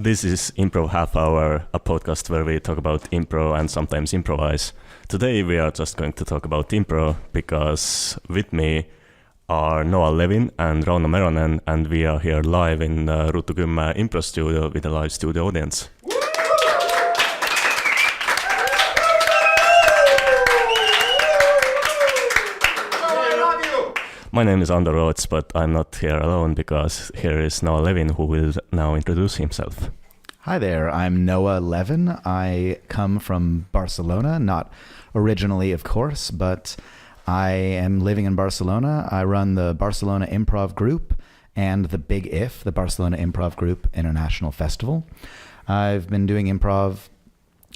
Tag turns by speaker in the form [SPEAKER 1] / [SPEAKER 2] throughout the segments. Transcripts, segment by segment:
[SPEAKER 1] This is Improv Half Hour, a podcast where we talk about improv and sometimes improvise. Today we are just going to talk about improv because with me are Levin and Rauno Meronen, and we are here live in Ruutu 10 Improv Studio with a live studio audience. My name is Andor Roots, but I'm not here alone because here is Noah Levin, who will now introduce himself.
[SPEAKER 2] Hi there, I'm Noah Levin. I come from Barcelona, not originally, of course, but I am living in Barcelona. I run the Barcelona Improv Group and the Big If, the Barcelona Improv Group International Festival. I've been doing improv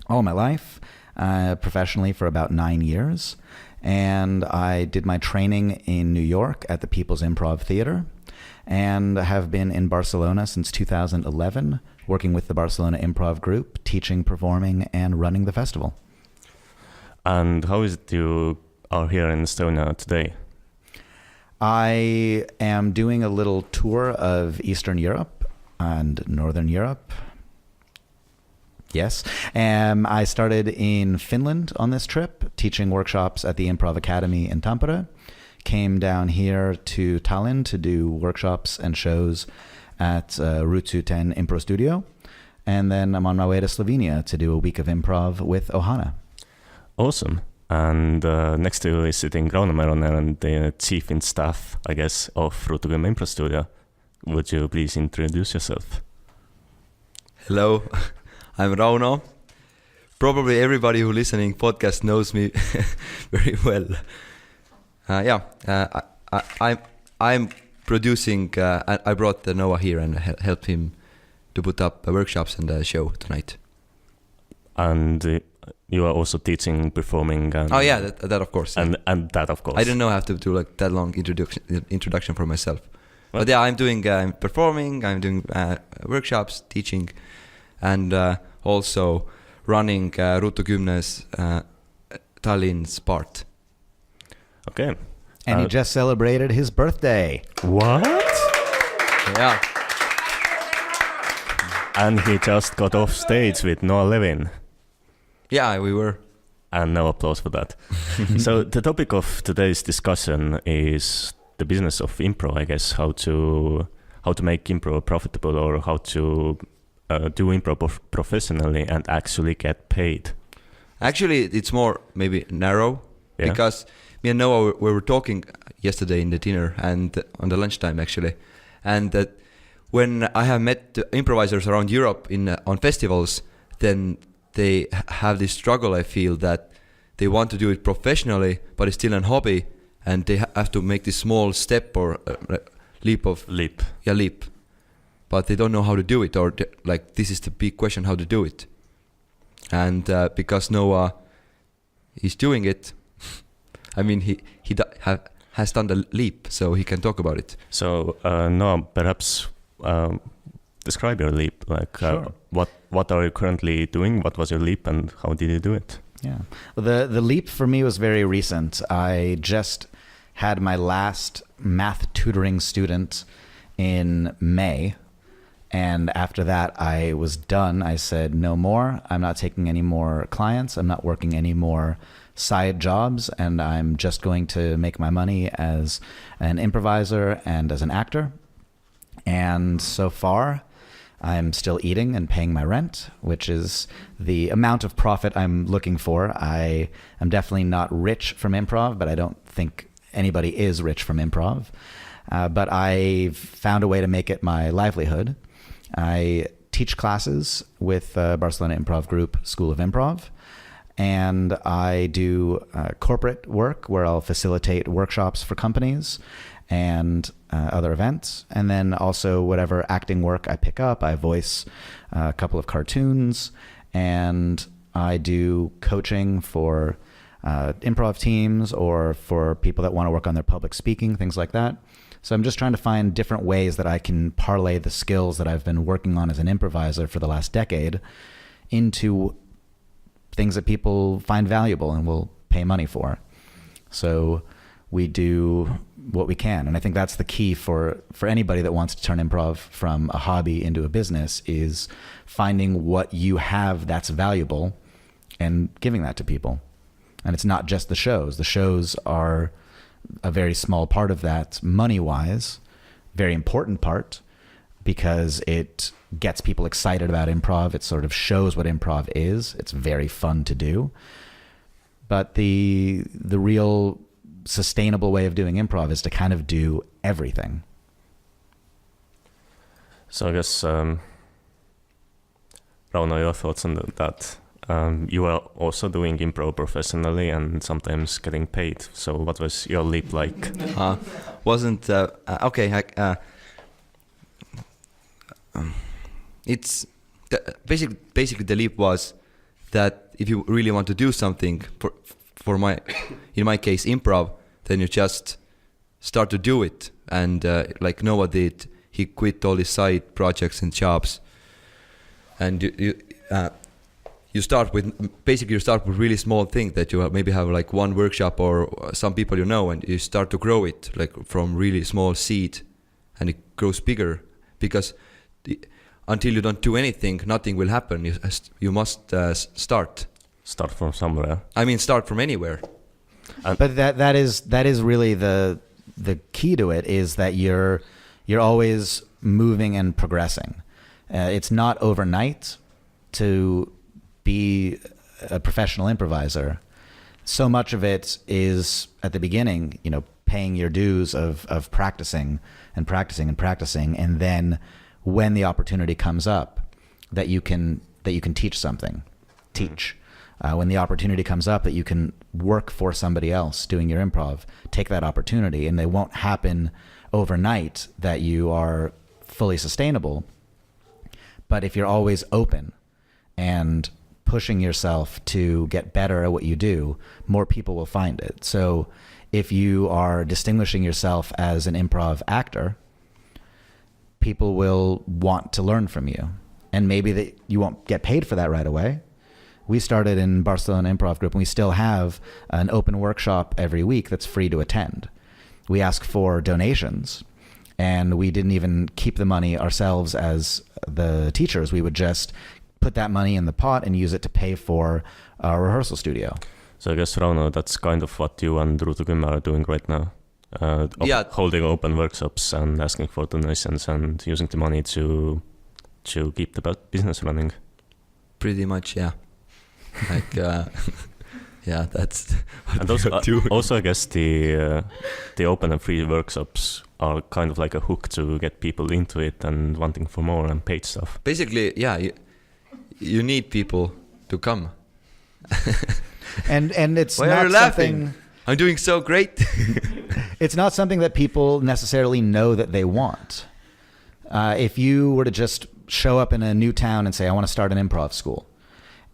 [SPEAKER 2] all my life, professionally for about 9 years. And I did my training in New York at the People's Improv Theater and have been in Barcelona since 2011, working with the Barcelona Improv Group, teaching, performing, and running the festival.
[SPEAKER 1] And how is it you are here in Estonia today?
[SPEAKER 2] I am doing a little tour of Eastern Europe and Northern Europe. Yes. I started in Finland on this trip, teaching workshops at the Improv Academy in Tampere. Came down here to Tallinn to do workshops and shows at Ruutu 10 Improv Studio. And then I'm on my way to Slovenia to do a week of improv with Ohana.
[SPEAKER 1] Awesome. And next to you is sitting Rauno Meronen, the chief in staff, I guess, of Ruutu 10 Improv Studio. Would you please introduce yourself?
[SPEAKER 3] Hello. I'm Rauno. Probably everybody who listening podcast knows me very well. I'm producing. I brought Noah here and helped him to put up workshops and a show tonight.
[SPEAKER 1] And you are also teaching, performing. And
[SPEAKER 3] that of course.
[SPEAKER 1] And that of course.
[SPEAKER 3] I didn't know I have to do like that long introduction for myself. What? But yeah, I'm doing. I'm performing. I'm doing workshops, teaching. And also running Ruutu 10's Tallinn's part.
[SPEAKER 1] Okay.
[SPEAKER 2] And he just celebrated his birthday.
[SPEAKER 1] What?
[SPEAKER 3] Yeah.
[SPEAKER 1] And he just got off stage with Noah Levin.
[SPEAKER 3] Yeah, we were.
[SPEAKER 1] And no applause for that. So the topic of today's discussion is the business of improv, I guess, how to make improv profitable or how to do improv professionally and actually get paid.
[SPEAKER 3] Actually, it's more maybe narrow because me and Noah we were talking yesterday in the dinner and on the lunchtime actually, and that when I have met improvisers around Europe on festivals, then they have this struggle. I feel that they want to do it professionally, but it's still a hobby, and they have to make this small step or leap. Yeah, leap. But they don't know how to do it, or like this is the big question, how to do it. And because Noah is doing it, I mean he has done the leap, so he can talk about it.
[SPEAKER 1] So Noah, perhaps describe your leap. Like
[SPEAKER 2] Sure.
[SPEAKER 1] What are you currently doing? What was your leap, and how did you do it?
[SPEAKER 2] Yeah. Well, the leap for me was very recent. I just had my last math tutoring student in May. And after that, I was done. I said, no more. I'm not taking any more clients. I'm not working any more side jobs. And I'm just going to make my money as an improviser and as an actor. And so far, I'm still eating and paying my rent, which is the amount of profit I'm looking for. I am definitely not rich from improv, but I don't think anybody is rich from improv. But I've found a way to make it my livelihood. I teach classes with Barcelona Improv Group School of Improv, and I do corporate work where I'll facilitate workshops for companies and other events, and then also whatever acting work I pick up. I voice a couple of cartoons, and I do coaching for improv teams or for people that want to work on their public speaking, things like that. So I'm just trying to find different ways that I can parlay the skills that I've been working on as an improviser for the last decade into things that people find valuable and will pay money for. So we do what we can. And I think that's the key for anybody that wants to turn improv from a hobby into a business, is finding what you have that's valuable and giving that to people. And it's not just the shows. The shows are a very small part of that money-wise, very important part, because it gets people excited about improv. It sort of shows what improv is. It's very fun to do. But the real sustainable way of doing improv is to kind of do everything.
[SPEAKER 1] So I guess, Rauno, your thoughts on that? You are also doing improv professionally and sometimes getting paid. So what was your leap like?
[SPEAKER 3] Wasn't okay. It's basically the leap was that if you really want to do something in my case improv, then you just start to do it. And like Noah did, he quit all his side projects and jobs, and you start with really small things that you maybe have like one workshop or some people you know, and you start to grow it like from really small seed, and it grows bigger, because until you don't do anything, nothing will happen. You must start.
[SPEAKER 1] Start from somewhere.
[SPEAKER 3] I mean, start from anywhere.
[SPEAKER 2] But that is really the key to it, is that you're always moving and progressing. It's not overnight to be a professional improviser. So much of it is at the beginning, paying your dues of practicing and practicing and practicing, and then when the opportunity comes up that you can teach something, teach. When the opportunity comes up that you can work for somebody else doing your improv, take that opportunity, and they won't happen overnight that you are fully sustainable. But if you're always open and pushing yourself to get better at what you do, more people will find it. So if you are distinguishing yourself as an improv actor, people will want to learn from you. And maybe that you won't get paid for that right away. We started in Barcelona Improv Group, and we still have an open workshop every week that's free to attend. We ask for donations, and we didn't even keep the money ourselves as the teachers. We would just put that money in the pot and use it to pay for our rehearsal studio.
[SPEAKER 1] So I guess, Rauno, that's kind of what you and Ruutu Kümme are doing right now. Holding open workshops and asking for donations and using the money to keep the business running.
[SPEAKER 3] Pretty much, yeah. Like, yeah, that's what
[SPEAKER 1] and also, I guess the open and free workshops are kind of like a hook to get people into it and wanting for more and paid stuff.
[SPEAKER 3] Basically, yeah, you need people to come.
[SPEAKER 2] and it's
[SPEAKER 3] Why
[SPEAKER 2] not
[SPEAKER 3] are you laughing?
[SPEAKER 2] Something.
[SPEAKER 3] I'm doing so great.
[SPEAKER 2] It's not something that people necessarily know that they want. If you were to just show up in a new town and say, I want to start an improv school,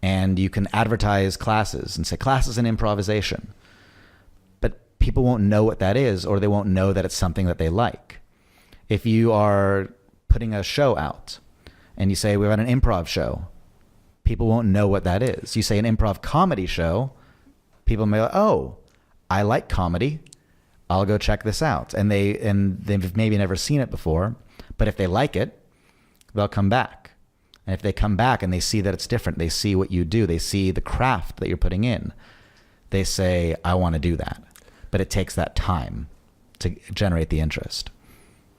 [SPEAKER 2] and you can advertise classes and say classes in improvisation, but people won't know what that is, or they won't know that it's something that they like. If you are putting a show out and you say, we've got an improv show, people won't know what that is. You say an improv comedy show, people may go, oh, I like comedy, I'll go check this out. And they've maybe never seen it before, but if they like it, they'll come back. And if they come back and they see that it's different, they see what you do, they see the craft that you're putting in, they say, I want to do that. But it takes that time to generate the interest.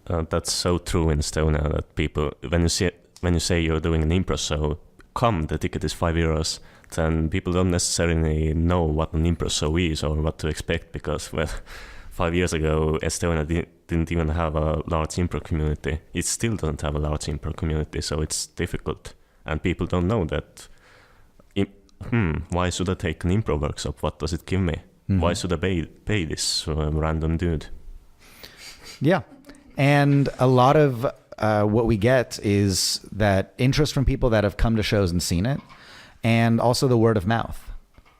[SPEAKER 1] That's so true in Estonia, that people, when you say you're doing an improv show, come, the ticket is €5, then people don't necessarily know what an improv show is or what to expect, because, well, 5 years ago, Estonia didn't even have a large improv community. It still doesn't have a large improv community, so it's difficult. And people don't know that, why should I take an improv workshop? What does it give me? Mm-hmm. Why should I pay this random dude?
[SPEAKER 2] Yeah. And a lot of what we get is that interest from people that have come to shows and seen it, and also the word of mouth.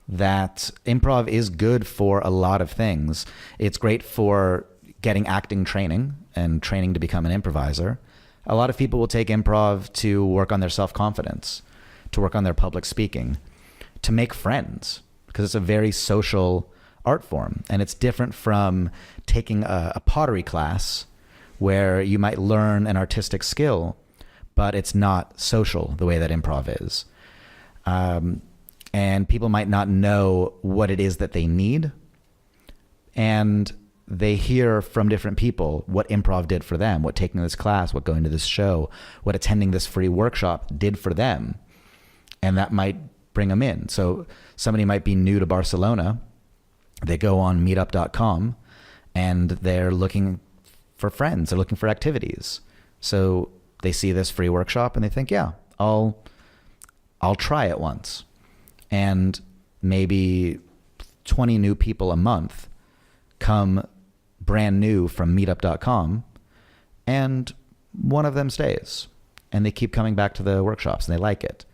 [SPEAKER 2] That improv is good for a lot of things. It's great for getting acting training and training to become an improviser. A lot of people will take improv to work on their self-confidence, to work on their public speaking, to make friends, because it's a very social art form. And it's different from taking a pottery class where you might learn an artistic skill, but it's not social the way that improv is. And people might not know what it is that they need. And they hear from different people what improv did for them, what taking this class, what going to this show, what attending this free workshop did for them. And that might bring them in. So somebody might be new to Barcelona. They go on meetup.com and they're looking for friends. They're looking for activities. So they see this free workshop and they think, yeah, I'll try it once. And maybe 20 new people a month come brand new from meetup.com, and one of them stays, and they keep coming back to the workshops and they like it.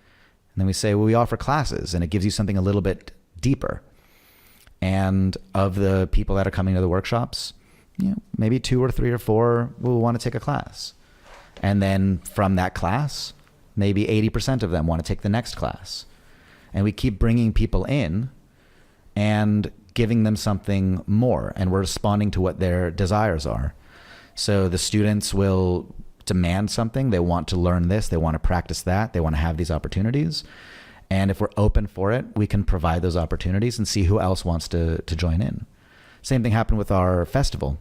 [SPEAKER 2] And then we say, well, we offer classes, and it gives you something a little bit deeper. And of the people that are coming to the workshops, maybe 2 or 3 or 4 will want to take a class. And then from that class, maybe 80% of them want to take the next class. And we keep bringing people in and giving them something more, and we're responding to what their desires are. So the students will demand something. They want to learn this. They want to practice that. They want to have these opportunities. And if we're open for it, we can provide those opportunities and see who else wants to join in. Same thing happened with our festival.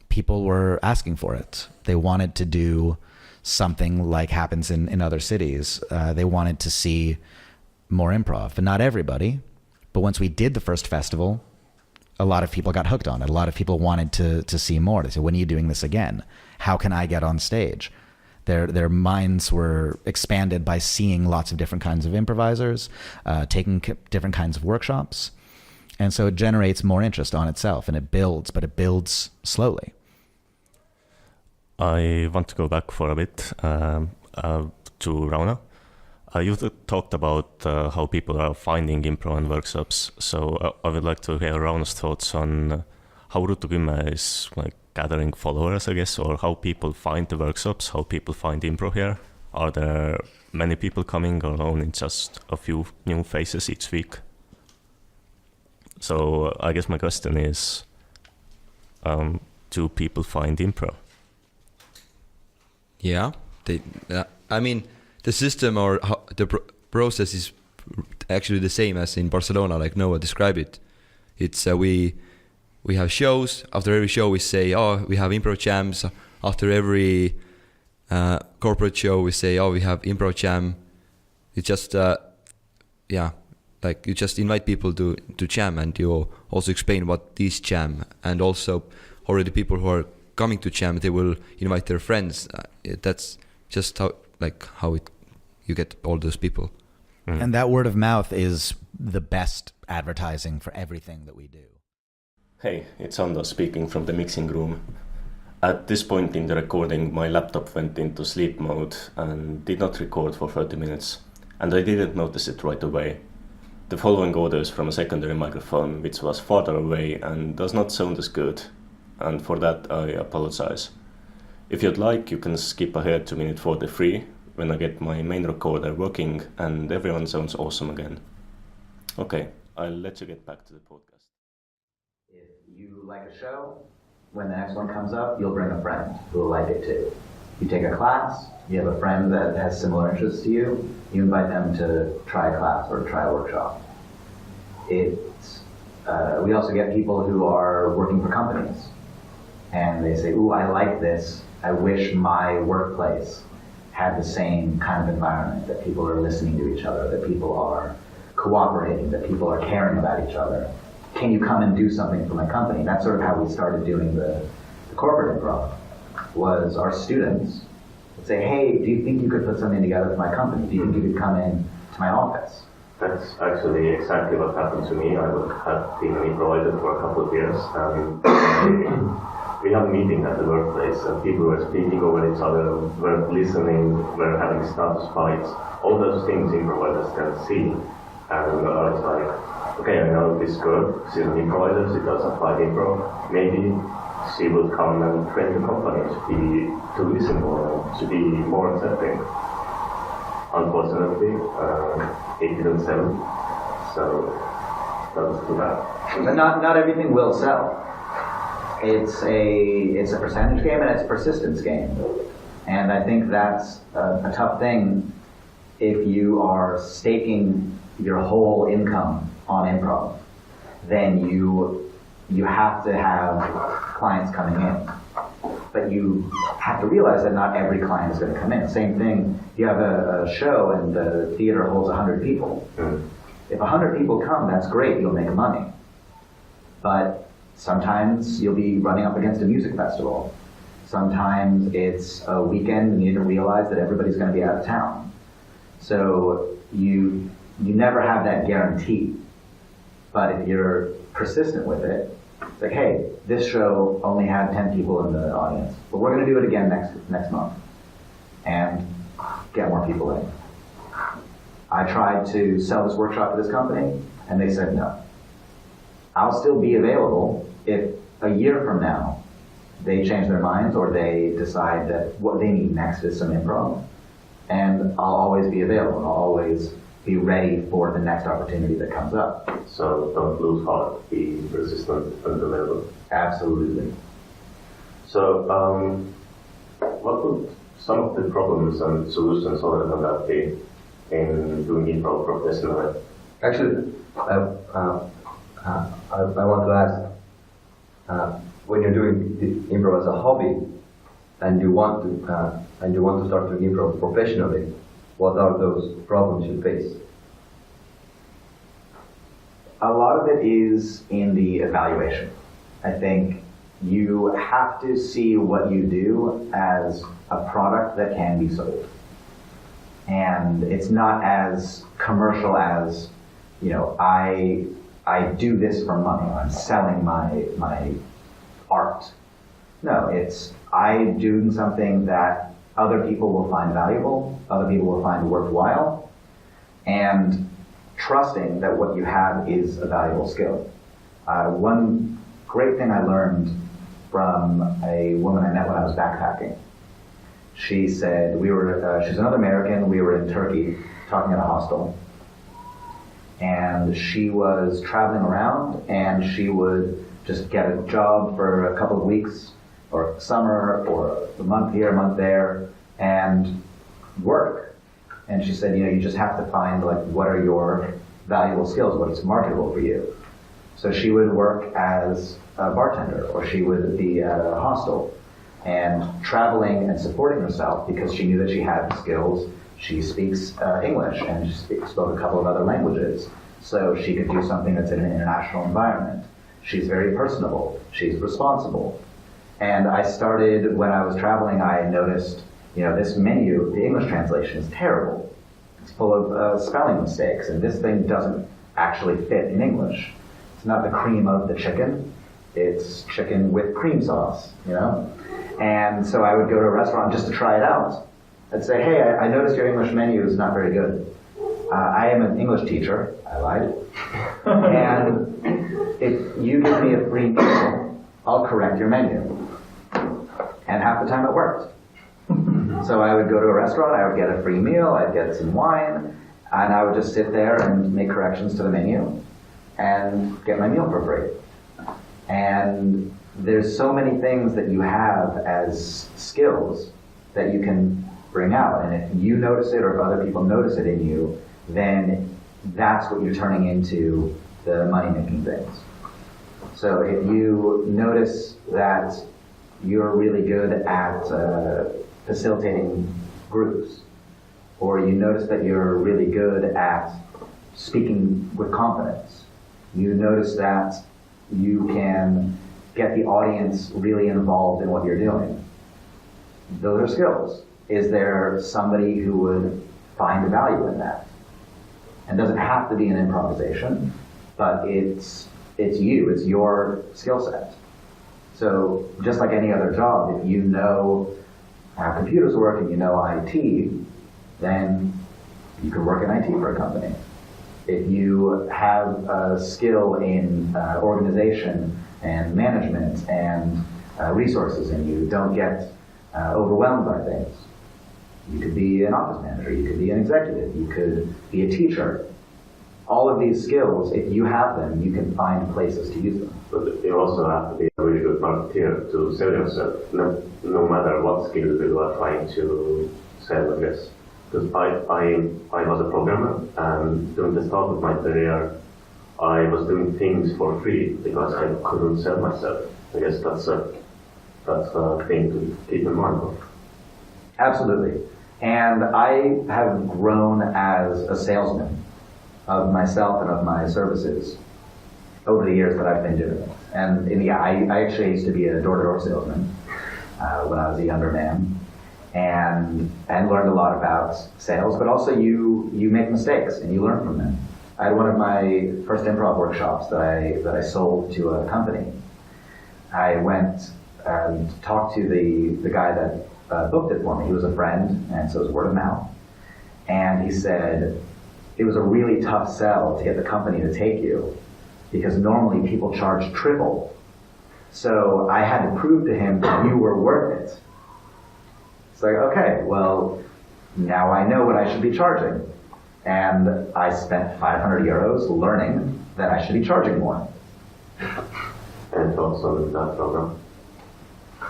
[SPEAKER 2] People were asking for it. They wanted to do something like happens in other cities. They wanted to see more improv, but not everybody. But once we did the first festival, a lot of people got hooked on it. A lot of people wanted to see more. They said, when are you doing this again? How can I get on stage? Their minds were expanded by seeing lots of different kinds of improvisers, taking different kinds of workshops. And so it generates more interest on itself, and it builds, but it builds slowly.
[SPEAKER 1] I want to go back for a bit to Rauno. You talked about how people are finding improv and workshops, so I would like to hear Rauno's thoughts on how Ruutu 10 is like gathering followers, I guess, or how people find the workshops, how people find improv here. Are there many people coming, or only just a few new faces each week? So I guess my question is, do people find improv?
[SPEAKER 3] Yeah, I mean, the system or the process is actually the same as in Barcelona, like Noah described it. It's we have shows. After every show we say, oh, we have improv jams. After every corporate show we say, oh, we have improv jam. It's just like you just invite people to jam, and you also explain what is jam, and also already people who are coming to jam, they will invite their friends. That's just how you get all those people.
[SPEAKER 2] And that word of mouth is the best advertising for everything that we do.
[SPEAKER 1] Hey, it's Ando speaking from the mixing room. At this point in the recording, my laptop went into sleep mode and did not record for 30 minutes, and I didn't notice it right away. The following audio is from a secondary microphone which was farther away and does not sound as good, and for that I apologize. If you'd like, you can skip ahead to minute 43 when I get my main recorder working and everyone sounds awesome again. Okay, I'll let you get back to the podcast.
[SPEAKER 2] If you like a show, when the next one comes up, you'll bring a friend who will like it too. You take a class, you have a friend that has similar interests to you, you invite them to try a class or try a workshop. We also get people who are working for companies, and they say, ooh, I like this. I wish my workplace had the same kind of environment, that people are listening to each other, that people are cooperating, that people are caring about each other. Can you come and do something for my company? And that's sort of how we started doing the corporate improv, was our students would say, hey, do you think you could put something together for my company? Do you think you could come in to my office?
[SPEAKER 4] That's actually exactly what happened to me. I had been an improviser for a couple of years, and we had a meeting at the workplace, and people were speaking over each other, were listening, were having status fights, all those things improvisers can see. And I was like, okay, I know this girl, she's an improviser, she doesn't fight improv. Maybe she will come and train the company to listen more, to be more accepting. Unfortunately, it didn't sell, so that was too bad.
[SPEAKER 2] But not everything will sell. it's a percentage game and it's a persistence game. And I think that's a tough thing if you are staking your whole income on improv. Then you have to have clients coming in. But you have to realize that not every client is going to come in. Same thing, you have a show and the theater holds 100 people. If 100 people come, that's great, you'll make money. But sometimes you'll be running up against a music festival. Sometimes it's a weekend and you didn't realize that everybody's going to be out of town. So you never have that guarantee. But if you're persistent with it, it's like, hey, this show only had 10 people in the audience, but we're going to do it again next month and get more people in. I tried to sell this workshop to this company, and they said no. I'll still be available if a year from now they change their minds or they decide that what they need next is some improv, and I'll always be available. I'll always be ready for the next opportunity that comes up.
[SPEAKER 4] So don't lose heart, be persistent and available.
[SPEAKER 2] Absolutely.
[SPEAKER 4] So what would some of the problems and solutions other than that be in doing improv professionally?
[SPEAKER 5] Actually, I want to ask, when you're doing the improv as a hobby and you want to start doing improv professionally, what are those problems you face?
[SPEAKER 2] A lot of it is in the evaluation. I think you have to see what you do as a product that can be sold. And it's not as commercial as, I do this for money. I'm selling my art. No, it's I'm doing something that other people will find valuable, other people will find worthwhile, and trusting that what you have is a valuable skill. One great thing I learned from a woman I met when I was backpacking. She said, she's another American, we were in Turkey talking at a hostel, and she was traveling around and she would just get a job for a couple of weeks or summer or a month here, a month there, and work. And she said, you just have to find what are your valuable skills, what is marketable for you. So she would work as a bartender, or she would be at a hostel and traveling and supporting herself because she knew that she had the skills. She speaks English and she spoke a couple of other languages, so she could do something that's in an international environment. She's very personable, she's responsible. And I started, when I was traveling, I noticed, this menu, the English translation is terrible. It's full of spelling mistakes, and this thing doesn't actually fit in English. It's not the cream of the chicken, it's chicken with cream sauce, And so I would go to a restaurant just to try it out. I'd say, hey, I noticed your English menu is not very good. I am an English teacher, I lied. And if you give me a free meal, I'll correct your menu. And half the time it worked. So I would go to a restaurant, I would get a free meal, I'd get some wine, and I would just sit there and make corrections to the menu and get my meal for free. And there's so many things that you have as skills that you can bring out. And if you notice it or if other people notice it in you, then that's what you're turning into the money-making things. So if you notice that you're really good at facilitating groups, or you notice that you're really good at speaking with confidence, you notice that you can get the audience really involved in what you're doing. Those are skills. Is there somebody who would find value in that? And it doesn't have to be an improvisation, but it's it's your skill set. So just like any other job, if you know how computers work and you know IT, then you can work in IT for a company. If you have a skill in organization and management and resources and you don't get overwhelmed by things, you could be an office manager, you could be an executive, you could be a teacher. all of these skills, if you have them, you can find places to use them.
[SPEAKER 4] But you also have to be a really good marketeer to sell yourself, no matter what skills you are trying to sell, I guess. Because I was a programmer, and during the start of my career, I was doing things for free because I couldn't sell myself. I guess that's a thing to keep in mind.
[SPEAKER 2] Absolutely. And I have grown as a salesman of myself and of my services over the years that I've been doing it. And yeah, I actually used to be a door-to-door salesman when I was a younger man, and learned a lot about sales, but also you make mistakes and you learn from them. I had one of my first improv workshops that I sold to a company. I went and talked to the guy that booked it for me. He was a friend, and so it was word of mouth. And he said, it was a really tough sell to get the company to take you, because normally people charge triple. So I had to prove to him that you were worth it. It's like, okay, well, now I know what I should be charging. And I spent 500 euros learning that I should be charging more.
[SPEAKER 4] And also in that program,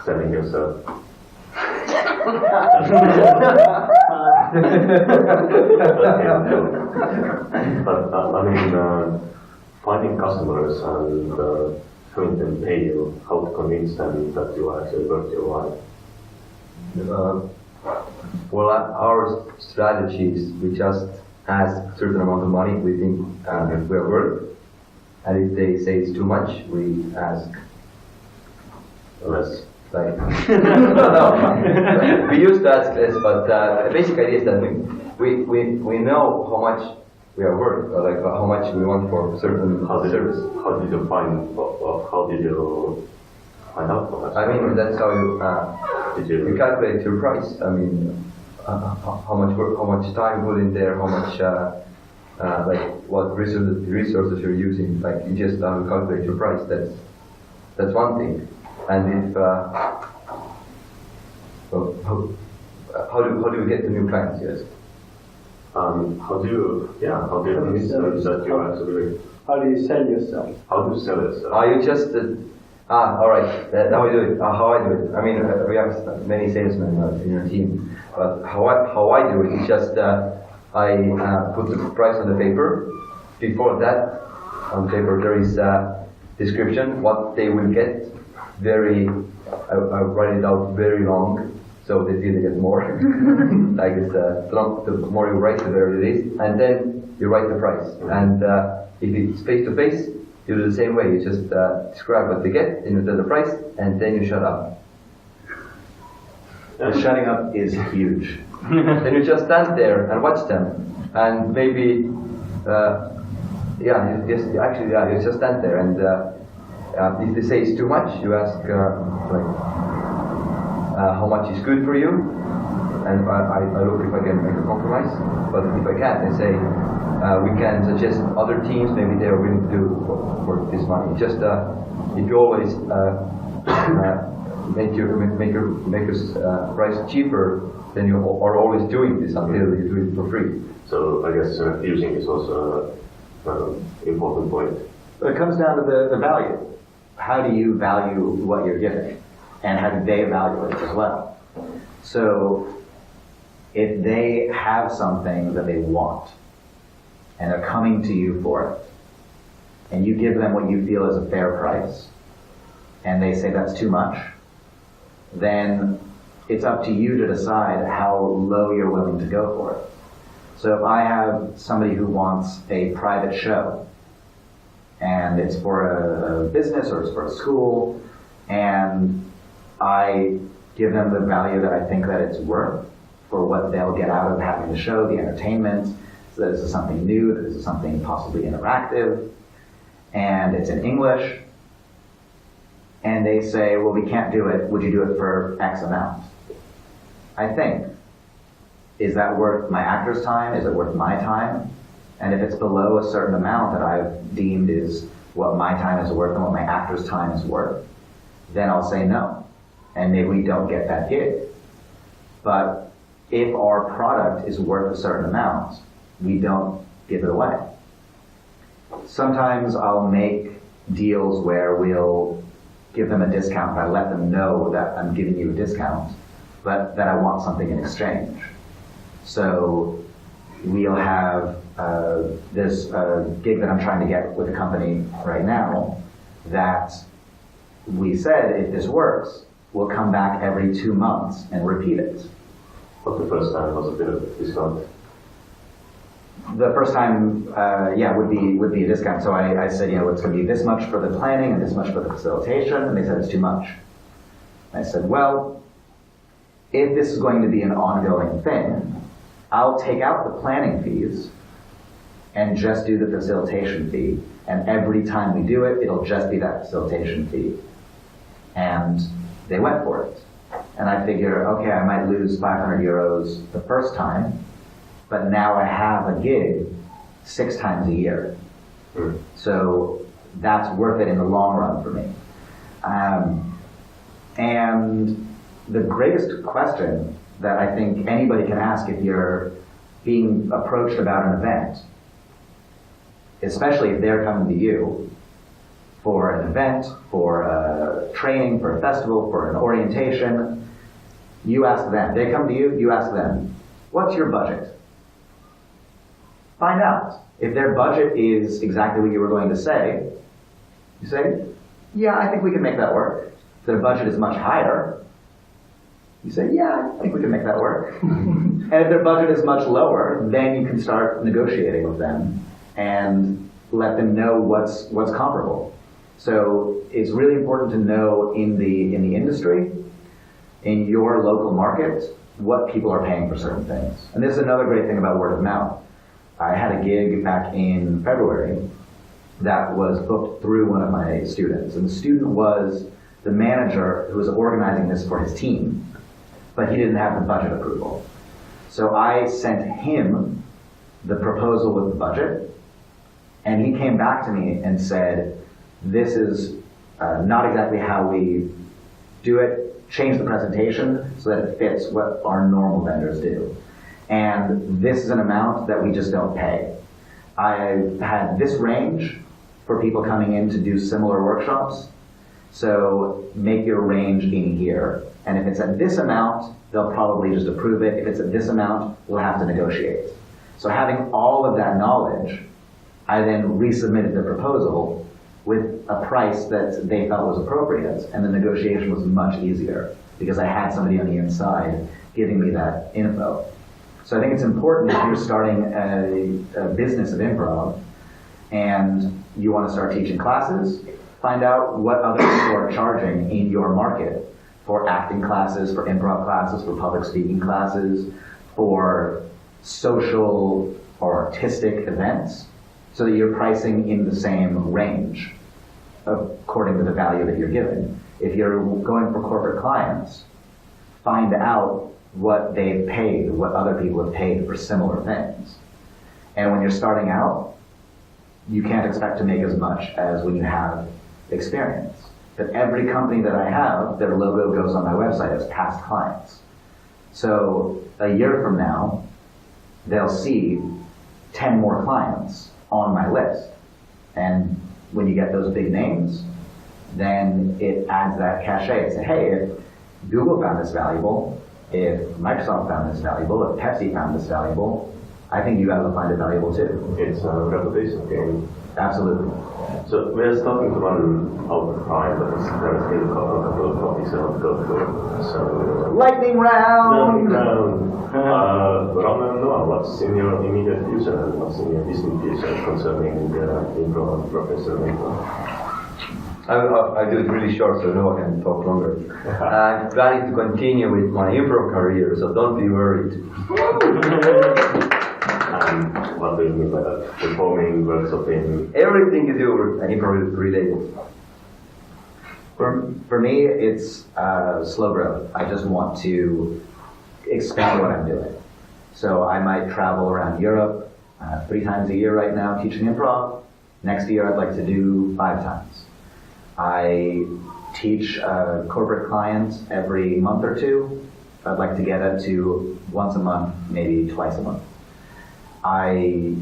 [SPEAKER 4] selling yourself. But I mean, finding customers and having them pay you, how to convince them that you are actually worth your while.
[SPEAKER 5] Well, our strategy is we just ask a certain amount of money we think we are worth, and if they say it's too much, we ask less. Like, we used to ask less, but the basic idea is that we know how much we are worth, or like how much we want for certain service.
[SPEAKER 4] How did you find out for that?
[SPEAKER 5] I mean, that's how you calculate your price. I mean, how much work, how much time put in there, how much like what resources you're using. Like you just calculate your price. That's one thing. And if well, how do you get the new clients? Yes.
[SPEAKER 4] How do you convince them that you are actually?
[SPEAKER 6] How do you sell yourself?
[SPEAKER 4] How do you sell yourself?
[SPEAKER 5] You just all right. That's how we do it. How I do it. I mean, we have many salesmen in our team, but how I do it is just I put the price on the paper. Before that, on the paper there is a description what they will get. I write it out very long, so they feel they get more. Like it's the more you write, the better it is. And then you write the price. And if it's face to face, you do the same way. You just describe what they get, and you tell the price, and then you shut up.
[SPEAKER 2] The shutting up is huge.
[SPEAKER 5] Then you just stand there and watch them, and maybe you just stand there, and if they say it's too much, you ask how much is good for you, and I look if I can make a compromise. But if I can't, I say we can suggest other teams. Maybe they are willing to do for this money. Just if you always make your price cheaper, then you are always doing this until you do it for free.
[SPEAKER 4] So I guess refusing is also an important point.
[SPEAKER 2] But it comes down to the value. How do you value what you're giving? And how do they value it as well? So if they have something that they want, and they're coming to you for it, and you give them what you feel is a fair price, and they say that's too much, then it's up to you to decide how low you're willing to go for it. So if I have somebody who wants a private show, and it's for a business or it's for a school, and I give them the value that I think that it's worth for what they'll get out of having the show, the entertainment, so that this is something new, that this is something possibly interactive, and it's in English, and they say, well, we can't do it, would you do it for X amount? I think, is that worth my actor's time? Is it worth my time? And if it's below a certain amount that I've deemed is what my time is worth and what my actor's time is worth, then I'll say no. And maybe we don't get that gig. But if our product is worth a certain amount, we don't give it away. sometimes I'll make deals where we'll give them a discount, but I let them know that I'm giving you a discount, but that I want something in exchange. So we'll have this gig that I'm trying to get with a company right now that we said, if this works, we'll come back every 2 months and repeat it.
[SPEAKER 4] But the first time was a bit of a discount.
[SPEAKER 2] The first time, would be a discount. So I said, it's going to be this much for the planning and this much for the facilitation, and they said it's too much. I said, well, if this is going to be an ongoing thing, I'll take out the planning fees and just do the facilitation fee. And every time we do it, it'll just be that facilitation fee. And they went for it. And I figure, okay, I might lose 500 euros the first time, but now I have a gig 6 times a year. So that's worth it in the long run for me. And the greatest question that I think anybody can ask if you're being approached about an event, especially if they're coming to you for an event, for a training, for a festival, for an orientation, you ask them. They come to you, you ask them, what's your budget? Find out. If their budget is exactly what you were going to say, you say, yeah, I think we can make that work. If their budget is much higher, you say, yeah, I think we can make that work. And if their budget is much lower, then you can start negotiating with them and let them know what's comparable. So it's really important to know in the industry, in your local market, what people are paying for certain things. And this is another great thing about word of mouth. I had a gig back in February that was booked through one of my students. And the student was the manager who was organizing this for his team, but he didn't have the budget approval. So I sent him the proposal with the budget, and he came back to me and said, this is not exactly how we do it. Change the presentation so that it fits what our normal vendors do. And this is an amount that we just don't pay. I had this range for people coming in to do similar workshops. So make your range in here. And if it's at this amount, they'll probably just approve it. If it's at this amount, we'll have to negotiate. So having all of that knowledge, I then resubmitted the proposal with a price that they felt was appropriate, and the negotiation was much easier because I had somebody on the inside giving me that info. So I think it's important if you're starting a business of improv and you want to start teaching classes, find out what other people are charging in your market for acting classes, for improv classes, for public speaking classes, for social or artistic events, so that you're pricing in the same range according to the value that you're given. If you're going for corporate clients, find out what they've paid, what other people have paid for similar things. And when you're starting out, you can't expect to make as much as when you have experience. But every company that I have, their logo goes on my website as past clients. So a year from now, they'll see 10 more clients on my list. And when you get those big names, then it adds that cachet. Say, hey, if Google found this valuable, if Microsoft found this valuable, if Pepsi found this valuable, I think you guys will find it valuable too.
[SPEAKER 4] It's a reputation game.
[SPEAKER 2] Absolutely.
[SPEAKER 4] So we're starting to run out of time, but there are still a couple of topics I want to go through. So
[SPEAKER 2] Lightning round!
[SPEAKER 4] Rauno and Noah, what's in your immediate future and what's in your distant future concerning the improv professor improv?
[SPEAKER 5] I do it really short so Noah can talk longer. I'm planning to continue with my improv career, so don't be worried.
[SPEAKER 4] And what do you mean by that? Performing, workshopping?
[SPEAKER 5] Everything you do improv related.
[SPEAKER 2] For me, it's slow growth. I just want to expand what I'm doing. So I might travel around Europe 3 times a year right now teaching improv. Next year I'd like to do 5 times. I teach corporate clients every month or 2. I'd like to get it to once a month, maybe twice a month. I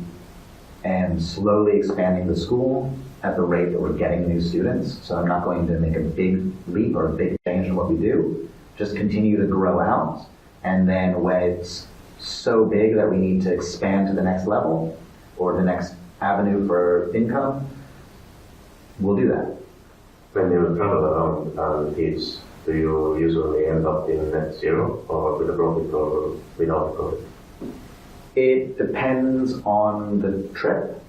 [SPEAKER 2] and slowly expanding the school at the rate that we're getting new students. So I'm not going to make a big leap or a big change in what we do. Just continue to grow out. And then when it's so big that we need to expand to the next level or the next avenue for income, we'll do that.
[SPEAKER 4] When you travel around and teach, do you usually end up in net zero or with a profit or without a profit?
[SPEAKER 2] It depends on the trip.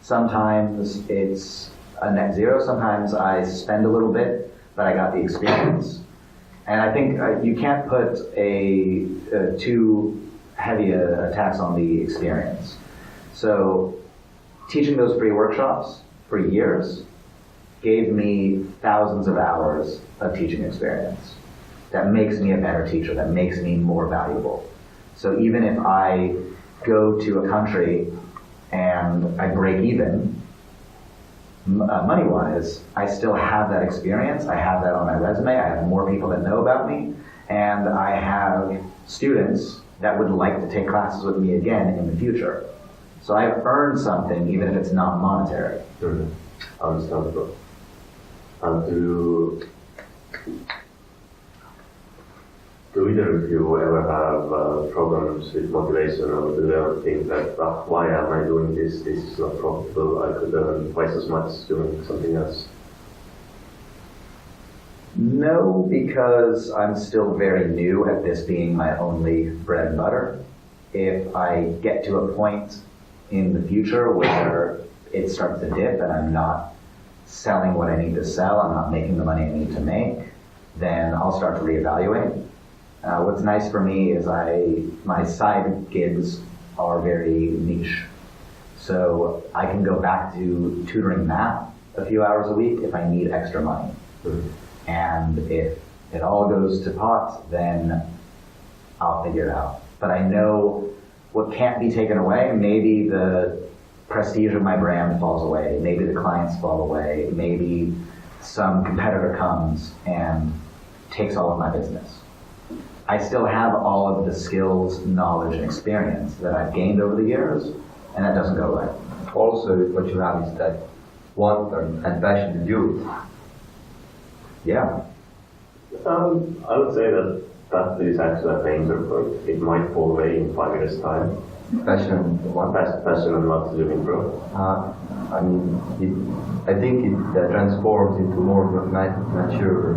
[SPEAKER 2] Sometimes it's a net zero. Sometimes I spend a little bit, but I got the experience. And I think you can't put a too heavy a tax on the experience. So teaching those free workshops for years gave me thousands of hours of teaching experience. That makes me a better teacher, that makes me more valuable. So even if I go to a country and I break even, money-wise, I still have that experience, I have that on my resume, I have more people that know about me, and I have students that would like to take classes with me again in the future. So I've earned something even if it's not monetary.
[SPEAKER 4] Understandable. And do either of you ever have problems with motivation, or do you ever think that, why am I doing this? This is not profitable. I could earn twice as much doing something else.
[SPEAKER 2] No, because I'm still very new at this being my only bread and butter. If I get to a point in the future where it starts to dip and I'm not selling what I need to sell, I'm not making the money I need to make, then I'll start to reevaluate. What's nice for me is my side gigs are very niche. So I can go back to tutoring math a few hours a week if I need extra money. And if it all goes to pot, then I'll figure it out. But I know what can't be taken away. Maybe the prestige of my brand falls away. Maybe the clients fall away. Maybe some competitor comes and takes all of my business. I still have all of the skills, knowledge, and experience that I've gained over the years, and that doesn't go away.
[SPEAKER 5] Also, what you have is that want and passion to do it.
[SPEAKER 2] Yeah.
[SPEAKER 4] I would say that is actually a danger point. It might fall away in 5 years' time.
[SPEAKER 5] Passion,
[SPEAKER 4] Passion and not to do improv.
[SPEAKER 5] I mean, I think it transforms into more mature.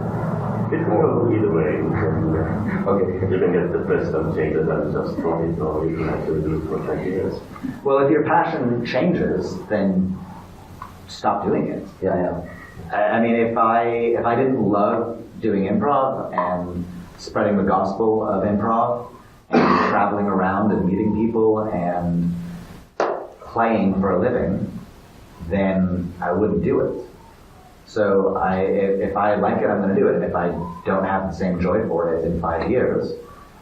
[SPEAKER 4] It can go either way.
[SPEAKER 5] Okay.
[SPEAKER 4] You can get depressed and change it and just drop it, or you can actually do it for 20 years.
[SPEAKER 2] Well, if your passion changes, then stop doing it.
[SPEAKER 5] Yeah.
[SPEAKER 2] I mean, if I didn't love doing improv and spreading the gospel of improv and traveling around and meeting people and playing for a living, then I wouldn't do it. So if I like it, I'm going to do it. And if I don't have the same joy for it in 5 years,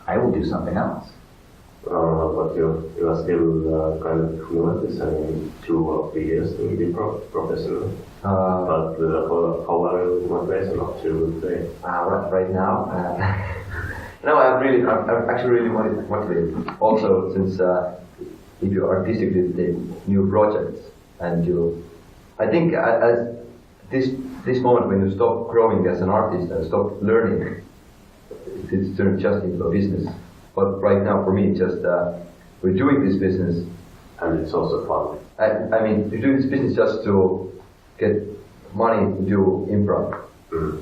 [SPEAKER 2] I will do something else.
[SPEAKER 4] But you are still kind of new at this, I mean, 2 or 3 years to be professional. But how are you motivated up to today?
[SPEAKER 5] Right now, no, I'm actually really motivated. Also, since if you artistically take new projects and I think as this moment when you stop growing as an artist and stop learning, it's turned just into a business. But right now, for me, it's just we're doing this business,
[SPEAKER 4] and it's also fun.
[SPEAKER 5] I mean, we're doing this business just to get money to do improv.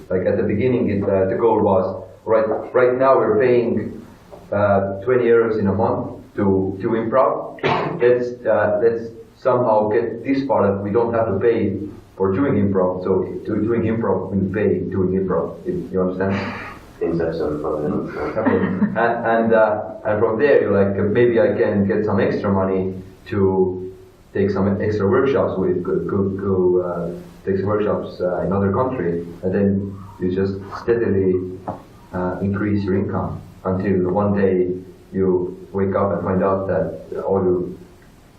[SPEAKER 5] Like at the beginning, the goal was right now we're paying 20 euros in a month to do improv. Let's somehow get this part that we don't have to pay for doing improv. So doing improv, we pay doing improv. You understand?
[SPEAKER 4] Inception from
[SPEAKER 5] and from there, you're like, maybe I can get some extra money to take some extra workshops with, go take some workshops in other country, and then you just steadily increase your income until one day you wake up and find out that all your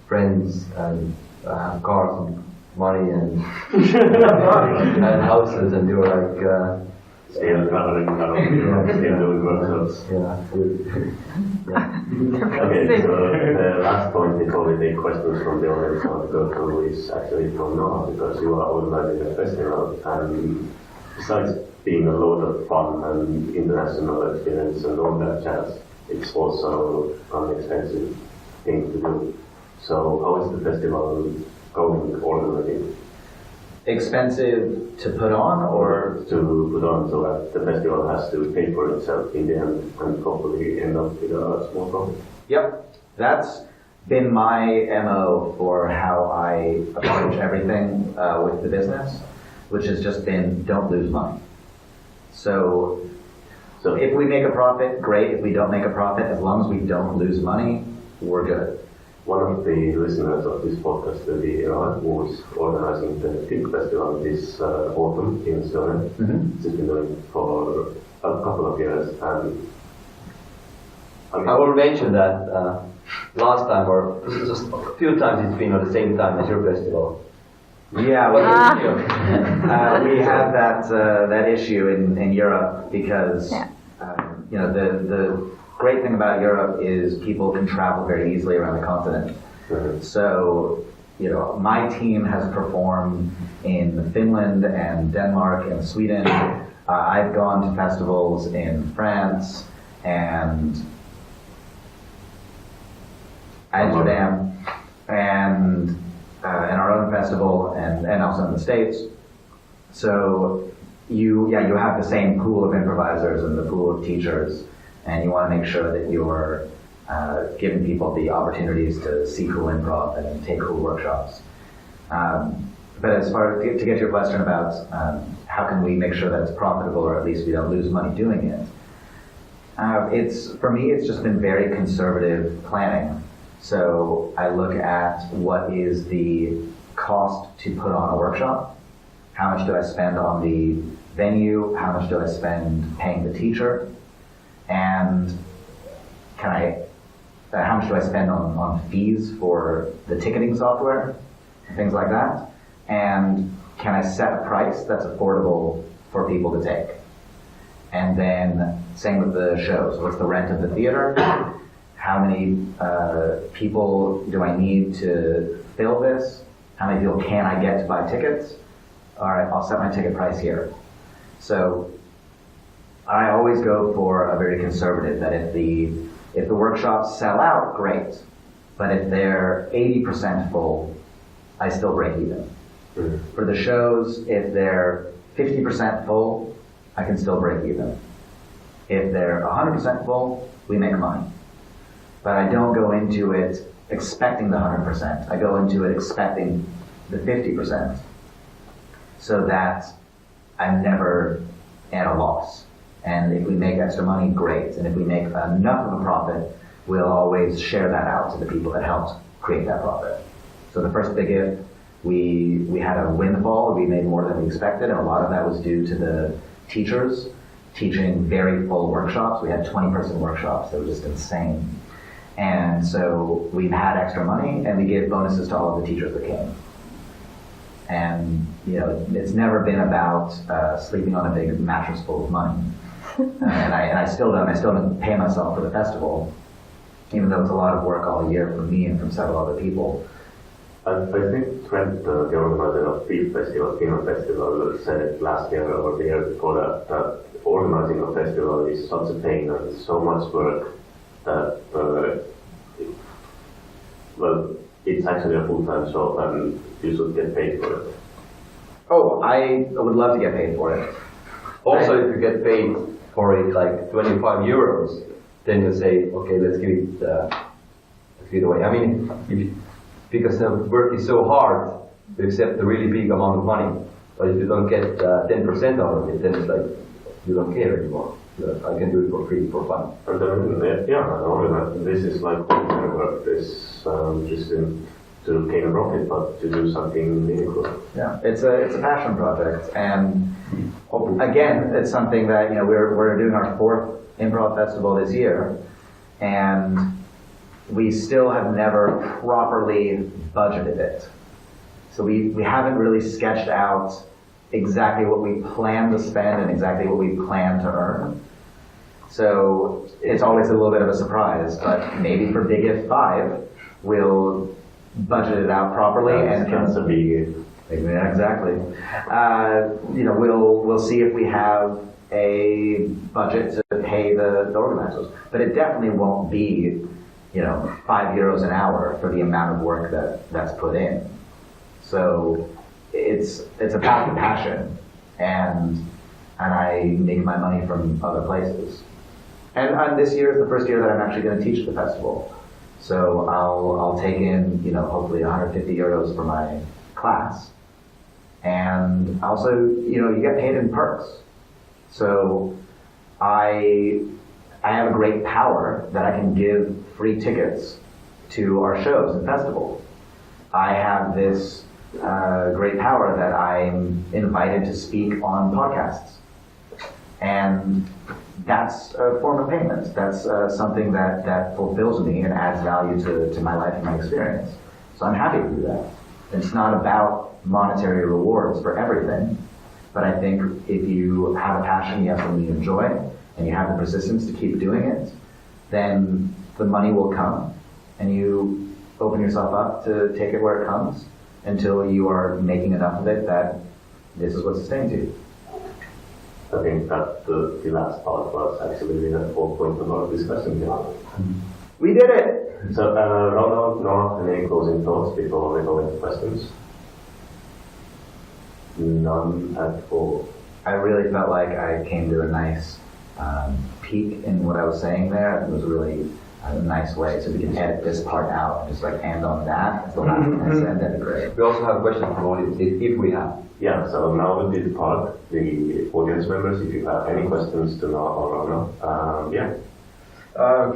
[SPEAKER 5] friends and have cars and money and and houses, and you're like,
[SPEAKER 4] Still traveling around Europe, still doing workshops.
[SPEAKER 5] Yeah, good.
[SPEAKER 4] Okay, so the last point before we take questions from the audience I want to go through is actually from Noah, because you are organizing a festival, and besides being a lot of fun and international experience and all that jazz, it's also an expensive thing to do. So how is the festival going already?
[SPEAKER 2] Expensive to put on, or
[SPEAKER 4] to put on, so that the festival has to pay for itself in the end and hopefully end up with a small profit?
[SPEAKER 2] Yep, that's been my MO for how I approach everything with the business, which has just been don't lose money. So if we make a profit, great. If we don't make a profit, as long as we don't lose money, we're good.
[SPEAKER 4] One of the listeners of this podcast will be Rauno, who is organizing the Film Festival this autumn in Tallinn.
[SPEAKER 2] Mm-hmm.
[SPEAKER 4] It's been doing for a couple of years, and
[SPEAKER 5] I will mention that last time, or just a few times, it's been at the same time as your festival.
[SPEAKER 2] Yeah, we have that issue in Europe because the great thing about Europe is people can travel very easily around the continent.
[SPEAKER 4] Mm-hmm.
[SPEAKER 2] So, my team has performed in Finland and Denmark and Sweden. I've gone to festivals in France and Amsterdam and our own festival and also in the States. So you have the same pool of improvisers and the pool of teachers, and you want to make sure that you're giving people the opportunities to see cool improv and take cool workshops. But as far to get your question about how can we make sure that it's profitable, or at least we don't lose money doing it, for me it's just been very conservative planning. So I look at what is the cost to put on a workshop, how much do I spend on the venue, how much do I spend paying the teacher, and how much do I spend on fees for the ticketing software, and things like that, and can I set a price that's affordable for people to take? And then same with the shows. What's the rent of the theater? How many people do I need to fill this? How many people can I get to buy tickets? All right, I'll set my ticket price here. So I always go for a very conservative, that if the workshops sell out, great. But if they're 80% full, I still break even. Mm-hmm. For the shows, if they're 50% full, I can still break even. If they're 100% full, we make money. But I don't go into it expecting the 100%. I go into it expecting the 50%, so that I'm never at a loss. And if we make extra money, great. And if we make enough of a profit, we'll always share that out to the people that helped create that profit. So the first big if, we had a windfall. We made more than we expected, and a lot of that was due to the teachers teaching very full workshops. We had 20-person workshops. They were just insane. And so we've had extra money, and we gave bonuses to all of the teachers that came. And it's never been about sleeping on a big mattress full of money. And I still don't pay myself for the festival, even though it's a lot of work all year for me and from several other people.
[SPEAKER 4] I think Trent, the organizer of Film Festival, said it last year or the year before that organizing a festival is such a pain and so much work that it's actually a full-time job and you should get paid for it.
[SPEAKER 5] Oh, I would love to get paid for it. Also, if you get paid for it like 25 euros, then you say, okay, let's give it away. I mean, because the work is so hard to accept a really big amount of money, but if you don't get 10% out of it, then it's like you don't care anymore. I can do it for free, for fun.
[SPEAKER 4] This is like work. This isn't to gain a profit, but to do something meaningful.
[SPEAKER 2] Yeah, it's a passion project, and again, it's something that we're doing our 4th improv festival this year, and we still have never properly budgeted it. So we haven't really sketched out exactly what we plan to spend and exactly what we plan to earn. So it's always a little bit of a surprise, but maybe for Big If 5, we'll budget it out properly and
[SPEAKER 4] that's a big if.
[SPEAKER 2] Yeah, exactly. We'll see if we have a budget to pay the organizers, but it definitely won't be, €5 an hour for the amount of work that's put in. So it's about the passion, and I make my money from other places. And this year is the first year that I'm actually going to teach the festival. So I'll take in, hopefully €150 for my class. And also, you get paid in perks. So I have a great power that I can give free tickets to our shows and festivals. I have this great power that I'm invited to speak on podcasts. And that's a form of payment. That's something that fulfills me and adds value to my life and my experience. So I'm happy to do that. It's not about monetary rewards for everything, but I think if you have a passion, you have something you enjoy, and you have the persistence to keep doing it, then the money will come, and you open yourself up to take it where it comes until you are making enough of it that this is what sustains you.
[SPEAKER 4] I think that the last part was actually the whole point of our discussion here.
[SPEAKER 2] We did it!
[SPEAKER 4] So, Rauno, Noah, any closing thoughts before we go into questions? None at all.
[SPEAKER 2] I really felt like I came to a nice peak in what I was saying there. It was really a nice way. So we can edit this part out and just end on that. That's the last thing I said. That'd be great.
[SPEAKER 5] We also have a question from the audience, if we have.
[SPEAKER 4] Yeah, so now we did part, the audience members, if you have any questions to Noah or Rauno. Yeah.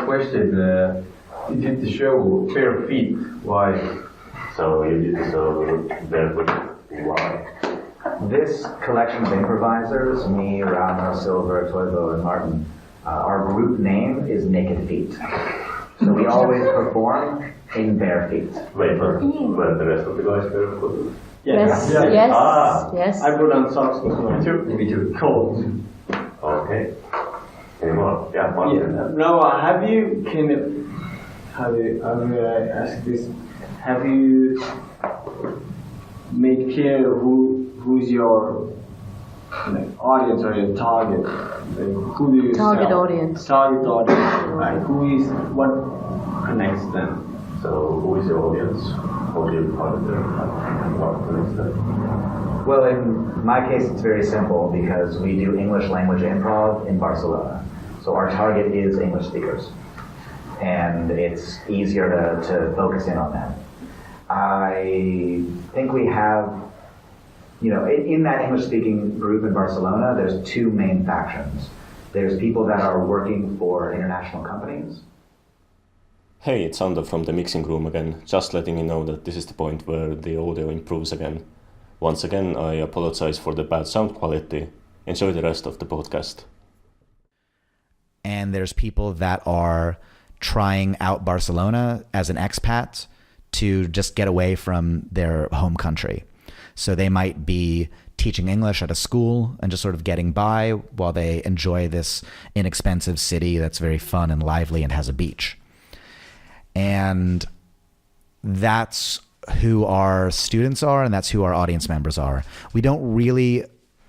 [SPEAKER 6] Question. You did the show bare feet. Why?
[SPEAKER 4] So you did the show barefoot. Why?
[SPEAKER 2] This collection of improvisers, me, Rauno, Silver, Toivo, and Martin, our group name is Naked Feet. So we always perform in bare feet.
[SPEAKER 4] Wait, but the rest of the guys barefoot?
[SPEAKER 7] Yes.
[SPEAKER 6] Yeah.
[SPEAKER 7] Yes. Yes.
[SPEAKER 6] I put on socks as well.
[SPEAKER 5] Me too.
[SPEAKER 6] Cold.
[SPEAKER 4] Okay. Any more? Yeah, Martin.
[SPEAKER 6] Yeah. Noah, have you how do I ask this? Have you made clear who's your audience or your target? Who do you
[SPEAKER 7] Target
[SPEAKER 6] sell?
[SPEAKER 7] audience.
[SPEAKER 6] Target audience. Who is what connects them?
[SPEAKER 4] So who is your audience? How do you target them? What connects them?
[SPEAKER 2] Well, in my case, it's very simple because we do English language improv in Barcelona. So our target is English speakers. And it's easier to focus in on that. I think we have, in that English-speaking group in Barcelona, there's two main factions. There's people that are working for international companies.
[SPEAKER 1] Hey, it's Sander from the mixing room again, just letting you know that this is the point where the audio improves again. Once again, I apologize for the bad sound quality. Enjoy the rest of the podcast.
[SPEAKER 2] And there's people that are trying out Barcelona as an expat to just get away from their home country. So they might be teaching English at a school and just sort of getting by while they enjoy this inexpensive city that's very fun and lively and has a beach. And that's who our students are, and that's who our audience members are. We don't really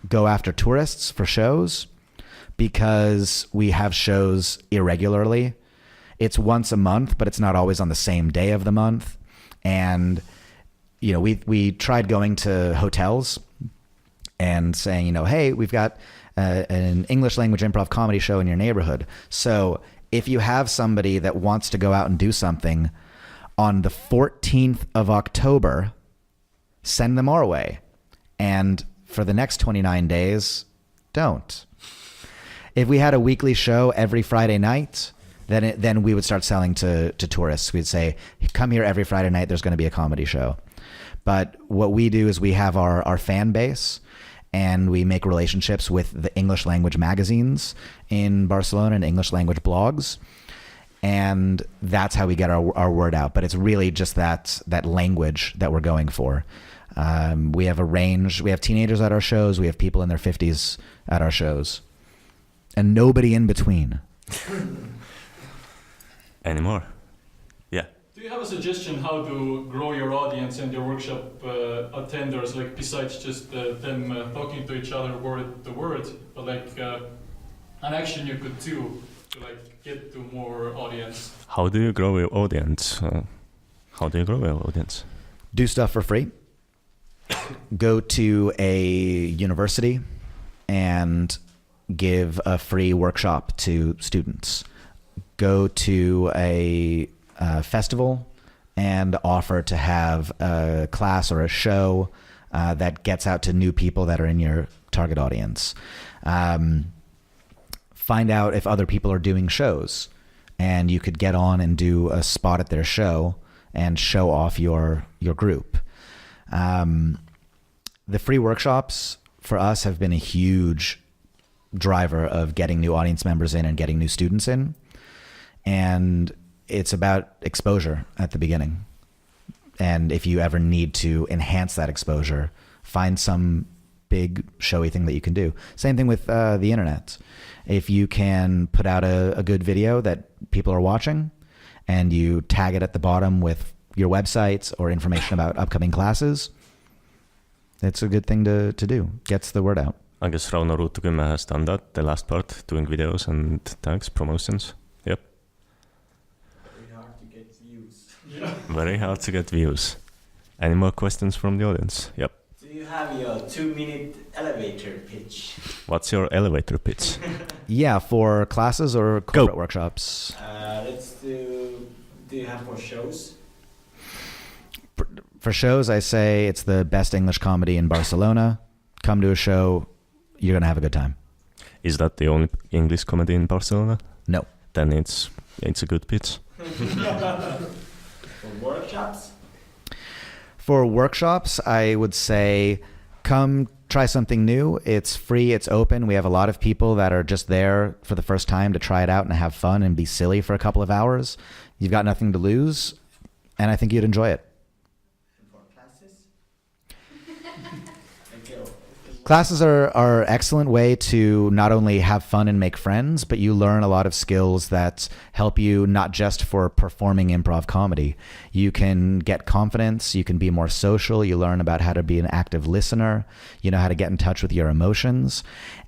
[SPEAKER 2] go after tourists for shows because we have shows irregularly. It's once a month, but it's not always on the same day of the month. And, we tried going to hotels and saying, hey, we've got an English language improv comedy show in your neighborhood. So if you have somebody that wants to go out and do something on the 14th of October, send them our way. And for the next 29 days, don't. If we had a weekly show every Friday night, then we would start selling to tourists. We'd say, come here every Friday night, there's going to be a comedy show. But what we do is we have our fan base, and we make relationships with the English language magazines in Barcelona and English language blogs. And that's how we get our word out. But it's really just that language that we're going for. We have a range. We have teenagers at our shows. We have people in their 50s at our shows. And nobody in between.
[SPEAKER 1] Anymore? Yeah.
[SPEAKER 7] Do you have a suggestion how to grow your audience and your workshop attenders, like besides just them talking to each other word to word, but like an action you could do to like get to more audience?
[SPEAKER 1] How do you grow your audience?
[SPEAKER 2] Do stuff for free. Go to a university and give a free workshop to students. Go to a festival and offer to have a class or a show that gets out to new people that are in your target audience. Find out if other people are doing shows, and you could get on and do a spot at their show and show off your group. The free workshops for us have been a huge driver of getting new audience members in and getting new students in. And it's about exposure at the beginning. And if you ever need to enhance that exposure, find some big showy thing that you can do. Same thing with the internet. If you can put out a good video that people are watching and you tag it at the bottom with your websites or information about upcoming classes, it's a good thing to do. Gets the word out.
[SPEAKER 1] I guess Rauno Route to 10 has done that, the last part, doing videos and tags, promotions. Yep.
[SPEAKER 6] Very hard to get views.
[SPEAKER 7] Yeah.
[SPEAKER 1] Very hard to get views. Any more questions from the audience? Yep.
[SPEAKER 8] Do you have your 2-minute elevator pitch?
[SPEAKER 1] What's your elevator pitch?
[SPEAKER 2] Yeah, for classes or corporate workshops?
[SPEAKER 8] Let's do you have for shows?
[SPEAKER 2] For shows, I say it's the best English comedy in Barcelona. Come to a show, you're going to have a good time.
[SPEAKER 1] Is that the only English comedy in Barcelona?
[SPEAKER 2] No.
[SPEAKER 1] Then it's a good pitch.
[SPEAKER 8] For workshops?
[SPEAKER 2] For workshops, I would say come try something new. It's free, it's open. We have a lot of people that are just there for the first time to try it out and have fun and be silly for a couple of hours. You've got nothing to lose, and I think you'd enjoy it. Classes are excellent way to not only have fun and make friends, but you learn a lot of skills that help you not just for performing improv comedy. You can get confidence, you can be more social, you learn about how to be an active listener, you know how to get in touch with your emotions,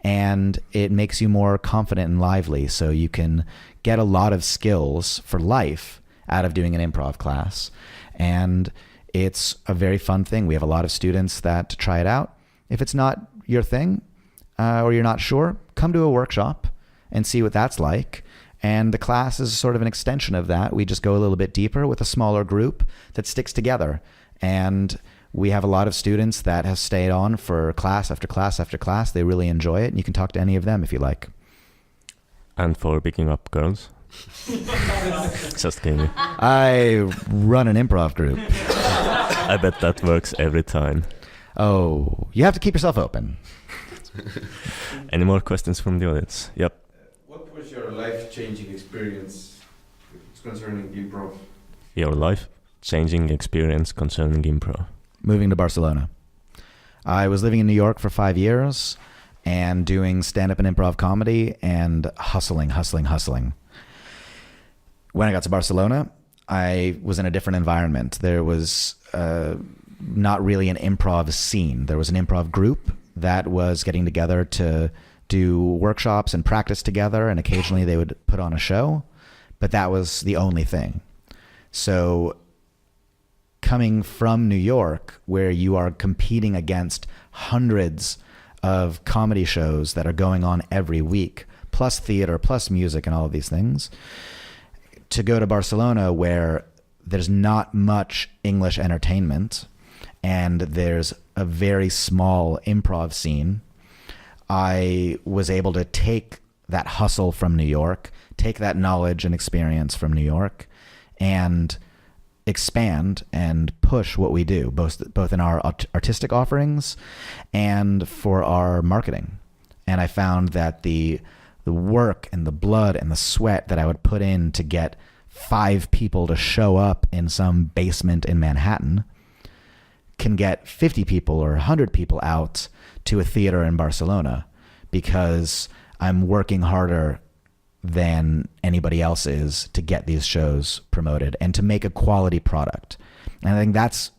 [SPEAKER 2] and it makes you more confident and lively, so you can get a lot of skills for life out of doing an improv class. And it's a very fun thing. We have a lot of students that try it out. If it's not your thing or you're not sure, come to a workshop and see what that's like. And the class is sort of an extension of that. We just go a little bit deeper with a smaller group that sticks together. And we have a lot of students that have stayed on for class after class after class. They really enjoy it. And you can talk to any of them if you like.
[SPEAKER 1] And for picking up girls? Just kidding.
[SPEAKER 2] I run an improv group.
[SPEAKER 1] I bet that works every time.
[SPEAKER 2] Oh, you have to keep yourself open.
[SPEAKER 1] Any more questions from the audience? Yep.
[SPEAKER 9] What was your life-changing experience concerning improv?
[SPEAKER 1] Your life-changing experience concerning improv?
[SPEAKER 2] Moving to Barcelona. I was living in New York for 5 years and doing stand-up and improv comedy and hustling. When I got to Barcelona, I was in a different environment. There was not really an improv scene. There was an improv group that was getting together to do workshops and practice together, and occasionally they would put on a show, but that was the only thing. So coming from New York, where you are competing against hundreds of comedy shows that are going on every week, plus theater, plus music and all of these things, to go to Barcelona where there's not much English entertainment and there's a very small improv scene, I was able to take that hustle from New York, take that knowledge and experience from New York, and expand and push what we do, both in our artistic offerings and for our marketing. And I found that the work and the blood and the sweat that I would put in to get 5 people to show up in some basement in Manhattan can get 50 people or 100 people out to a theater in Barcelona because I'm working harder than anybody else is to get these shows promoted and to make a quality product. And I think that's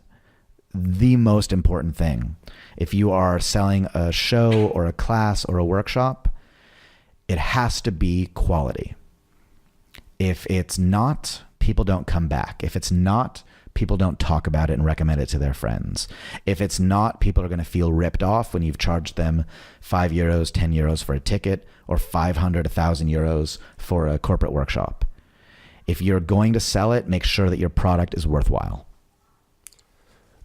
[SPEAKER 2] the most important thing. If you are selling a show or a class or a workshop, it has to be quality. If it's not, people don't come back. If it's not, people don't talk about it and recommend it to their friends. If it's not, people are going to feel ripped off when you've charged them €5, €10 for a ticket, or 500, 1,000 euros for a corporate workshop. If you're going to sell it, make sure that your product is worthwhile.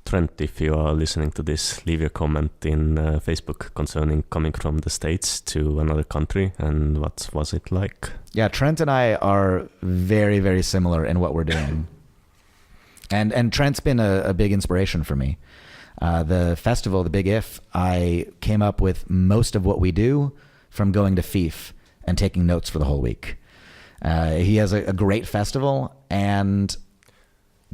[SPEAKER 1] Trent, if you are listening to this, leave your comment in Facebook concerning coming from the States to another country, and what was it like?
[SPEAKER 2] Yeah, Trent and I are very, very similar in what we're doing. And Trent's been a big inspiration for me. The festival, the Big If, I came up with most of what we do from going to FIF and taking notes for the whole week. He has a great festival, and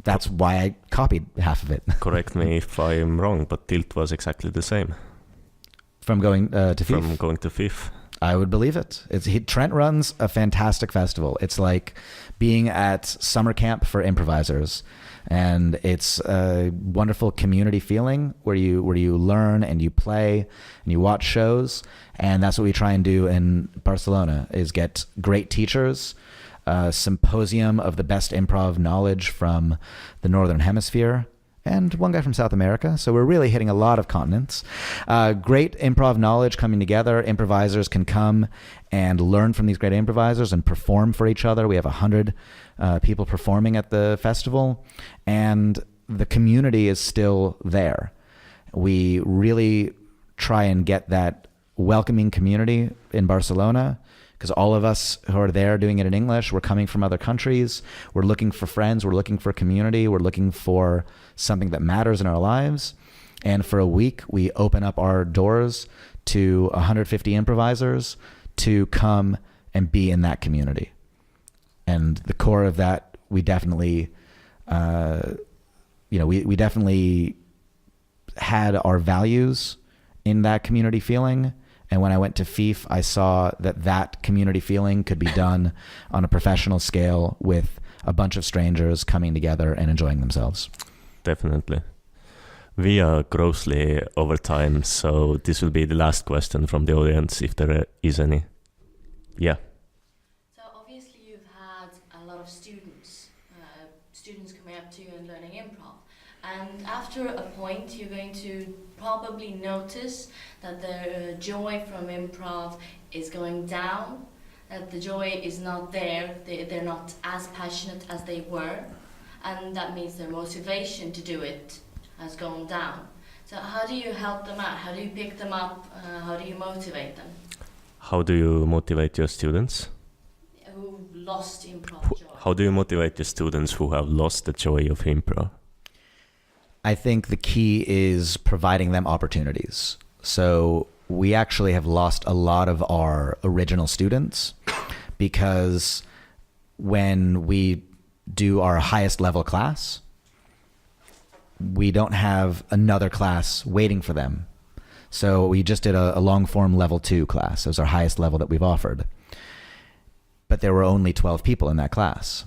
[SPEAKER 2] that's why I copied half of it.
[SPEAKER 1] Correct me if I'm wrong, but Tilt was exactly the same.
[SPEAKER 2] From going to FIF?
[SPEAKER 1] From going to FIF.
[SPEAKER 2] I would believe it. Trent runs a fantastic festival. It's like being at summer camp for improvisers. And it's a wonderful community feeling where you learn and you play and you watch shows. And that's what we try and do in Barcelona, is get great teachers, a symposium of the best improv knowledge from the Northern Hemisphere, and one guy from South America. So we're really hitting a lot of continents. Great improv knowledge coming together. Improvisers can come and learn from these great improvisers and perform for each other. We have 100 people performing at the festival, and the community is still there. We really try and get that welcoming community in Barcelona, because all of us who are there doing it in English, we're coming from other countries. We're looking for friends. We're looking for community. We're looking for something that matters in our lives. And for a week, we open up our doors to 150 improvisers to come and be in that community. And the core of that, we definitely, we definitely had our values in that community feeling. And when I went to FIF, I saw that community feeling could be done on a professional scale with a bunch of strangers coming together and enjoying themselves.
[SPEAKER 1] Definitely. We are grossly over time, so this will be the last question from the audience, if there is any. Yeah.
[SPEAKER 10] So obviously you've had a lot of students coming up to you and learning improv. And after a point, you're going to probably notice that the joy from improv is going down, that the joy is not there, they're not as passionate as they were, and that means their motivation to do it has gone down. So how do you help them out? How do you pick them up? How do you motivate them?
[SPEAKER 1] How do you motivate your students?
[SPEAKER 10] Who lost improv joy.
[SPEAKER 1] How do you motivate your students who have lost the joy of improv?
[SPEAKER 2] I think the key is providing them opportunities. So we actually have lost a lot of our original students because when we do our highest level class, we don't have another class waiting for them. So we just did a long form level 2 class. It was our highest level that we've offered. But there were only 12 people in that class.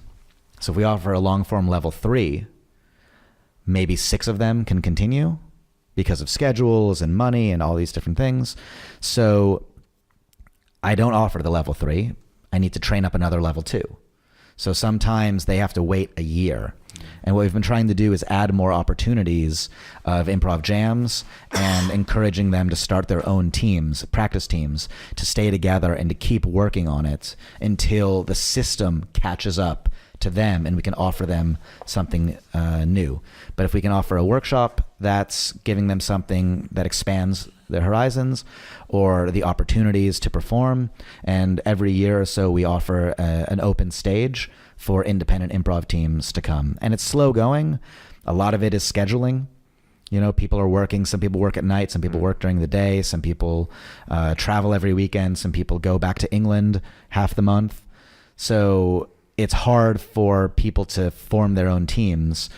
[SPEAKER 2] So if we offer a long form level 3, maybe 6 of them can continue because of schedules and money and all these different things. So I don't offer the level 3. I need to train up another level 2. So sometimes they have to wait a year. And what we've been trying to do is add more opportunities of improv jams and encouraging them to start their own teams, practice teams, to stay together and to keep working on it until the system catches up to them and we can offer them something new. But if we can offer a workshop that's giving them something that expands their horizons or the opportunities to perform, and every year or so we offer an open stage for independent improv teams to come. And it's slow going. A lot of it is scheduling. You know, people are working. Some people work at night. Some people work during the day. Some people travel every weekend. Some people go back to England half the month. So it's hard for people to form their own teams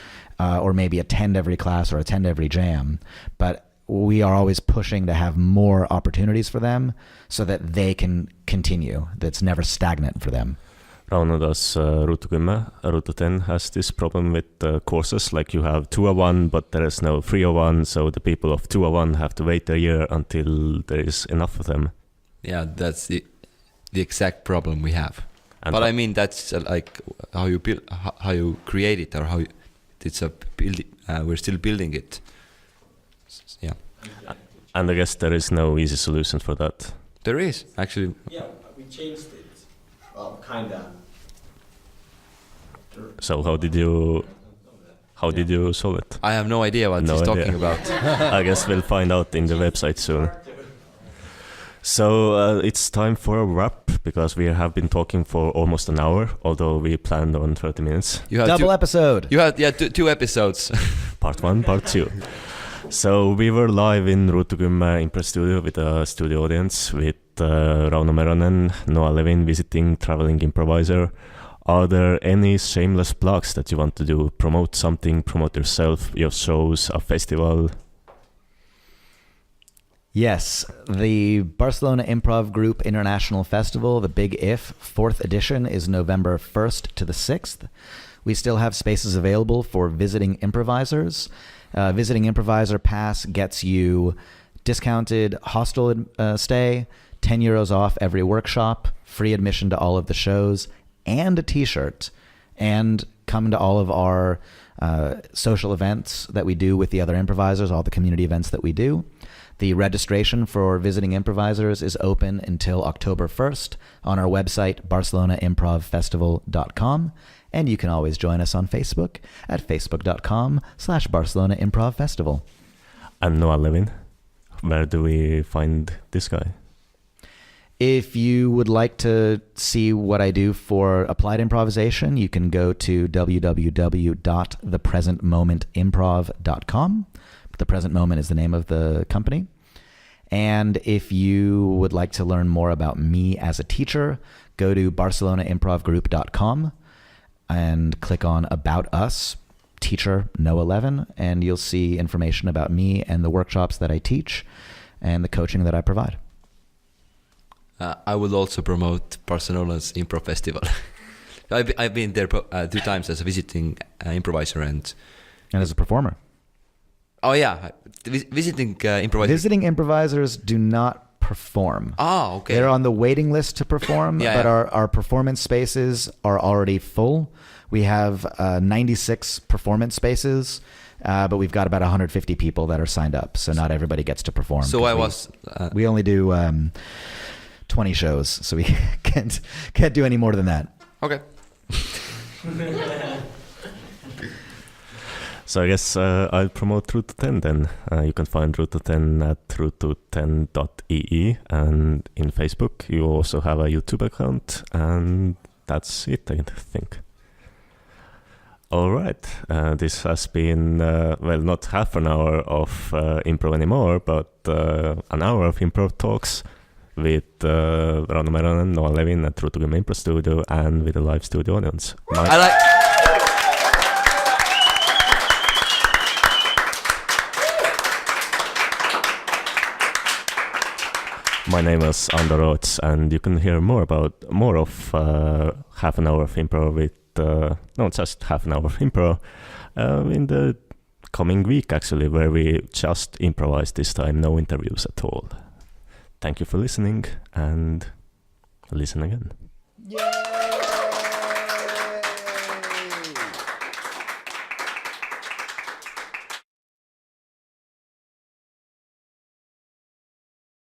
[SPEAKER 2] or maybe attend every class or attend every jam, but we are always pushing to have more opportunities for them so that they can continue. That's never stagnant for them.
[SPEAKER 1] Rauno, does Route 10, Route 10 has this problem with courses? Like you have 201, but there is no 301, so the people of 201 have to wait a year until there is enough of them.
[SPEAKER 3] Yeah, that's the exact problem we have. And but I mean, that's like how you build, how you create it, or how it's a build. We're still building it. Yeah.
[SPEAKER 1] And I guess there is no easy solution for that.
[SPEAKER 3] There is actually.
[SPEAKER 8] Yeah, we changed it. Well, kinda.
[SPEAKER 1] So how did you solve it?
[SPEAKER 3] I have no idea what he's talking about.
[SPEAKER 1] I guess we'll find out in the website soon. So it's time for a wrap, because we have been talking for almost an hour, although we planned on 30 minutes.
[SPEAKER 2] You had double episode.
[SPEAKER 3] You had two episodes.
[SPEAKER 1] Part 1, part 2. So we were live in Route 10 Improv Studio with a studio audience with Rauno Meronen, Noah Levin, visiting traveling improviser. Are there any shameless plugs that you want to do? Promote something, promote yourself, your shows, a festival?
[SPEAKER 2] Yes, the Barcelona Improv Group International Festival, the Big If, 4th edition, is November 1st to the 6th. We still have spaces available for visiting improvisers. Visiting improviser pass gets you discounted hostel stay, €10 off every workshop, free admission to all of the shows, and a t-shirt, and come to all of our social events that we do with the other improvisers, all the community events that we do. The registration for visiting improvisers is open until October 1st on our website, barcelonaimprovfestival.com. And you can always join us on Facebook at facebook.com/Barcelona Improv Festival.
[SPEAKER 1] And Noah Levin, where do we find this guy?
[SPEAKER 2] If you would like to see what I do for applied improvisation, you can go to www.thepresentmomentimprov.com. The Present Moment is the name of the company. And if you would like to learn more about me as a teacher, go to barcelonaimprovgroup.com and click on About Us, Teacher Noah Levin, and you'll see information about me and the workshops that I teach and the coaching that I provide.
[SPEAKER 3] I will also promote Barcelona's Improv Festival. I've been there 2 times as a visiting improviser and
[SPEAKER 2] as a performer.
[SPEAKER 3] Oh yeah, visiting improvisers.
[SPEAKER 2] Visiting improvisers do not perform.
[SPEAKER 3] Oh, okay.
[SPEAKER 2] They're on the waiting list to perform, but our performance spaces are already full. We have 96 performance spaces, but we've got about 150 people that are signed up, so not everybody gets to perform.
[SPEAKER 3] So
[SPEAKER 2] we only do 20 shows, so we can't do any more than that.
[SPEAKER 3] Okay.
[SPEAKER 1] So I guess I'll promote Route 10 then. You can find Route 10 at route10.ee, and in Facebook you also have a YouTube account, and that's it, I think. All right, this has been, well, not half an hour of improv anymore, but an hour of improv talks with Rauno Meronen, Noah Levin at Route 10 Improv Studio, and with a live studio audience. My name is Ando Rots, and you can hear more of half an hour of improv with just half an hour of improv in the coming week, actually, where we just improvise this time, no interviews at all. Thank you for listening, and listen again.